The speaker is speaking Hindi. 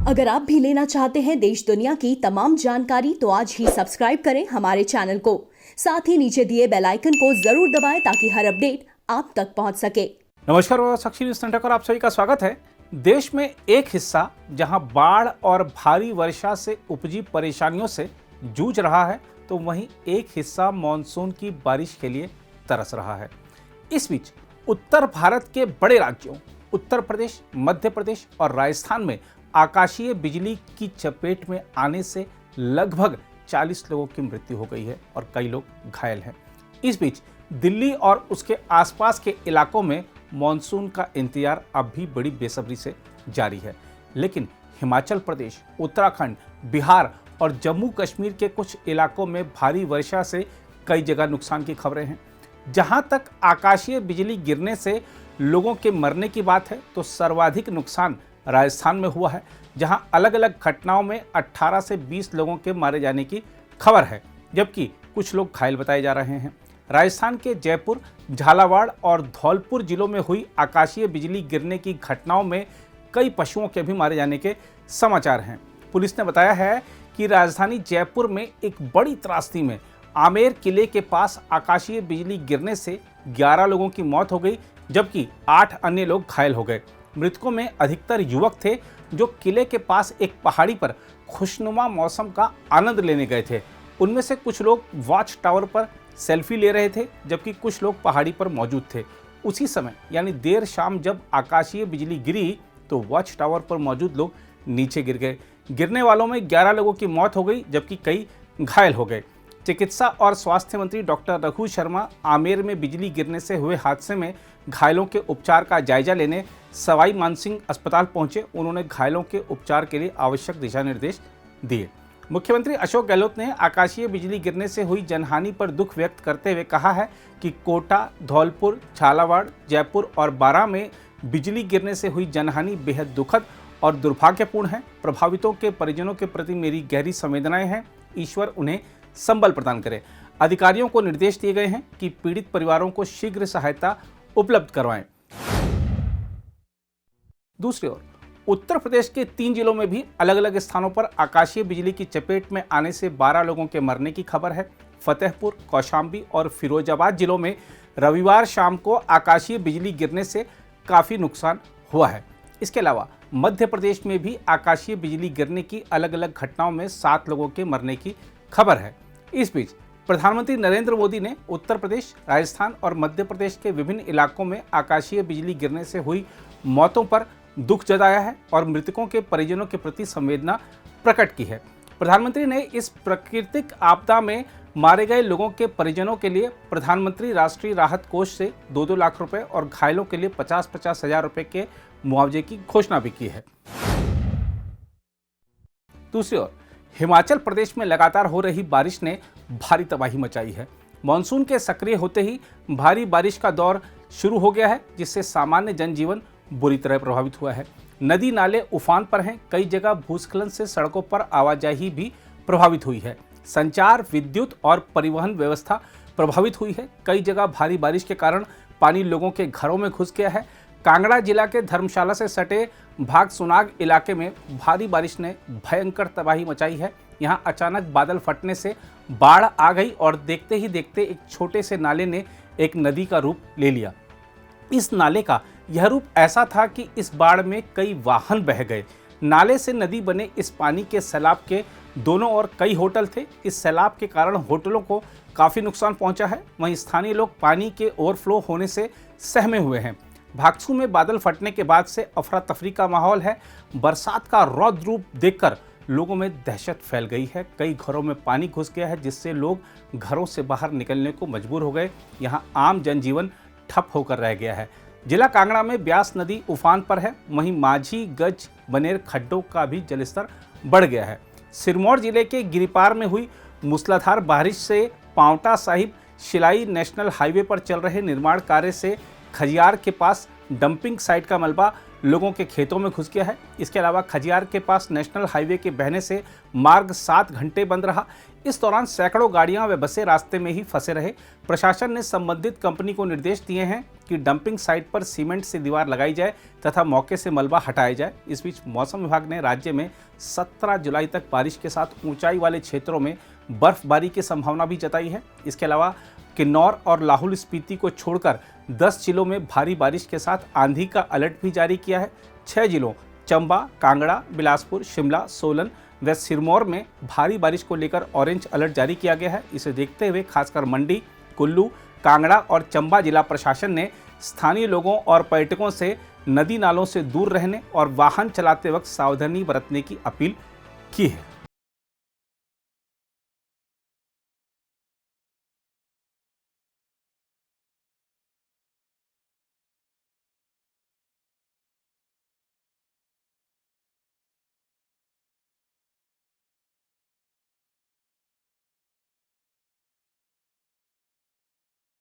अगर आप भी लेना चाहते हैं देश दुनिया की तमाम जानकारी तो आज ही सब्सक्राइब करें हमारे चैनल को। साथ ही नीचे दिए बेल आइकन को जरूर दबाएं ताकि हर अपडेट आप तक पहुंच सके। नमस्कार, साक्षी न्यूज़ सेंटर पर आप सभी का स्वागत है। देश में एक हिस्सा जहां बाढ़ और भारी वर्षा से उपजी परेशानियों से जूझ रहा है, तो वहीं एक हिस्सा मानसून की बारिश के लिए तरस रहा है। इस बीच उत्तर भारत के बड़े राज्यों उत्तर प्रदेश, मध्य प्रदेश और राजस्थान में आकाशीय बिजली की चपेट में आने से लगभग 40 लोगों की मृत्यु हो गई है और कई लोग घायल हैं। इस बीच दिल्ली और उसके आसपास के इलाकों में मॉनसून का इंतजार अब भी बड़ी बेसब्री से जारी है, लेकिन हिमाचल प्रदेश, उत्तराखंड, बिहार और जम्मू कश्मीर के कुछ इलाकों में भारी वर्षा से कई जगह नुकसान की खबरें हैं। जहां तक आकाशीय बिजली गिरने से लोगों के मरने की बात है, तो सर्वाधिक नुकसान राजस्थान में हुआ है, जहां अलग अलग घटनाओं में 18 से 20 लोगों के मारे जाने की खबर है, जबकि कुछ लोग घायल बताए जा रहे हैं। राजस्थान के जयपुर, झालावाड़ और धौलपुर जिलों में हुई आकाशीय बिजली गिरने की घटनाओं में कई पशुओं के भी मारे जाने के समाचार हैं। पुलिस ने बताया है कि राजधानी जयपुर में एक बड़ी त्रासदी में आमेर किले के पास आकाशीय बिजली गिरने से 11 लोगों की मौत हो गई, जबकि 8 अन्य लोग घायल हो गए। मृतकों में अधिकतर युवक थे जो किले के पास एक पहाड़ी पर खुशनुमा मौसम का आनंद लेने गए थे। उनमें से कुछ लोग वॉच टावर पर सेल्फी ले रहे थे, जबकि कुछ लोग पहाड़ी पर मौजूद थे। उसी समय यानी देर शाम जब आकाशीय बिजली गिरी तो वॉच टावर पर मौजूद लोग नीचे गिर गए। गिरने वालों में 11 लोगों की मौत हो गई, जबकि कई घायल हो गए। चिकित्सा और स्वास्थ्य मंत्री डॉक्टर रघु शर्मा आमेर में बिजली गिरने से हुए हादसे में घायलों के उपचार का जायजा लेने सवाई मानसिंह अस्पताल पहुंचे। उन्होंने घायलों के उपचार के लिए आवश्यक दिशा निर्देश दिए। मुख्यमंत्री अशोक गहलोत ने आकाशीय बिजली गिरने से हुई जनहानि पर दुख व्यक्त करते हुए कहा है कि कोटा, धौलपुर, झालावाड़, जयपुर और बारां में बिजली गिरने से हुई जनहानि बेहद दुखद और दुर्भाग्यपूर्ण है। प्रभावितों के परिजनों के प्रति मेरी गहरी संवेदनाएं हैं। ईश्वर उन्हें संबल प्रदान करे। अधिकारियों को निर्देश दिए गए हैं कि पीड़ित परिवारों को शीघ्र सहायता उपलब्ध करवाएं। दूसरी ओर उत्तर प्रदेश के 3 जिलों में भी अलग अलग स्थानों पर आकाशीय बिजली की चपेट में आने से 12 लोगों के मरने की खबर है। फतेहपुर, कौशाम्बी और फिरोजाबाद जिलों में रविवार शाम को आकाशीय बिजली गिरने से काफी नुकसान हुआ है। इसके अलावा मध्य प्रदेश में भी आकाशीय बिजली गिरने की अलग अलग घटनाओं में 7 लोगों के मरने की खबर है। इस बीच प्रधानमंत्री नरेंद्र मोदी ने उत्तर प्रदेश, राजस्थान और मध्य प्रदेश के विभिन्न इलाकों में आकाशीय बिजली गिरने से हुई मौतों पर दुख जताया है और मृतकों के परिजनों के प्रति संवेदना प्रकट की है। प्रधानमंत्री ने इस प्राकृतिक आपदा में मारे गए लोगों के परिजनों के लिए प्रधानमंत्री राष्ट्रीय राहत कोष से 2-2 लाख रुपए और घायलों के लिए 50-50 हजार रुपए के मुआवजे की घोषणा भी की है। दूसरी ओर हिमाचल प्रदेश में लगातार हो रही बारिश ने भारी तबाही मचाई है। मानसून के सक्रिय होते ही भारी बारिश का दौर शुरू हो गया है, जिससे सामान्य जनजीवन बुरी तरह प्रभावित हुआ है। नदी नाले उफान पर हैं। कई जगह भूस्खलन से सड़कों पर आवाजाही भी प्रभावित हुई है। संचार, विद्युत और परिवहन व्यवस्था प्रभावित हुई है। कई जगह भारी बारिश के कारण पानी लोगों के घरों में घुस गया है। कांगड़ा जिला के धर्मशाला से सटे भागसुनाग इलाके में भारी बारिश ने भयंकर तबाही मचाई है। यहां अचानक बादल फटने से बाढ़ आ गई और देखते ही देखते एक छोटे से नाले ने एक नदी का रूप ले लिया। इस नाले का यह रूप ऐसा था कि इस बाढ़ में कई वाहन बह गए। नाले से नदी बने इस पानी के सैलाब के दोनों ओर कई होटल थे। इस सैलाब के कारण होटलों को काफ़ी नुकसान पहुंचा है। वहीं स्थानीय लोग पानी के ओवरफ्लो होने से सहमे हुए हैं। भागसू में बादल फटने के बाद से अफरा तफरी का माहौल है। बरसात का रौद्र रूप देखकर लोगों में दहशत फैल गई है। कई घरों में पानी घुस गया है, जिससे लोग घरों से बाहर निकलने को मजबूर हो गए। यहाँ आम जनजीवन ठप होकर रह गया है। जिला कांगड़ा में ब्यास नदी उफान पर है। वहीं माझी, गज, बनेर खड्डों का भी जलस्तर बढ़ गया है। सिरमौर जिले के गिरिपार में हुई मूसलाधार बारिश से पांवटा साहिब शिलाई नेशनल हाईवे पर चल रहे निर्माण कार्य से खजियार के पास डंपिंग साइट का मलबा लोगों के खेतों में घुस गया है। इसके अलावा खजियार के पास नेशनल हाईवे के बहने से मार्ग 7 घंटे बंद रहा। इस दौरान सैकड़ों गाड़ियां व बसें रास्ते में ही फंसे रहे। प्रशासन ने संबंधित कंपनी को निर्देश दिए हैं कि डंपिंग साइट पर सीमेंट से दीवार लगाई जाए तथा मौके से मलबा हटाया जाए। इस बीच मौसम विभाग ने राज्य में 17 जुलाई तक बारिश के साथ ऊंचाई वाले क्षेत्रों में बर्फबारी की संभावना भी जताई है। इसके अलावा किन्नौर और लाहौल स्पीति को छोड़कर 10 जिलों में भारी बारिश के साथ आंधी का अलर्ट भी जारी किया है। 6 जिलों चंबा, कांगड़ा, बिलासपुर, शिमला, सोलन व सिरमौर में भारी बारिश को लेकर ऑरेंज अलर्ट जारी किया गया है। इसे देखते हुए खासकर मंडी, कुल्लू, कांगड़ा और चंबा जिला प्रशासन ने स्थानीय लोगों और पर्यटकों से नदी नालों से दूर रहने और वाहन चलाते वक्त सावधानी बरतने की अपील की है।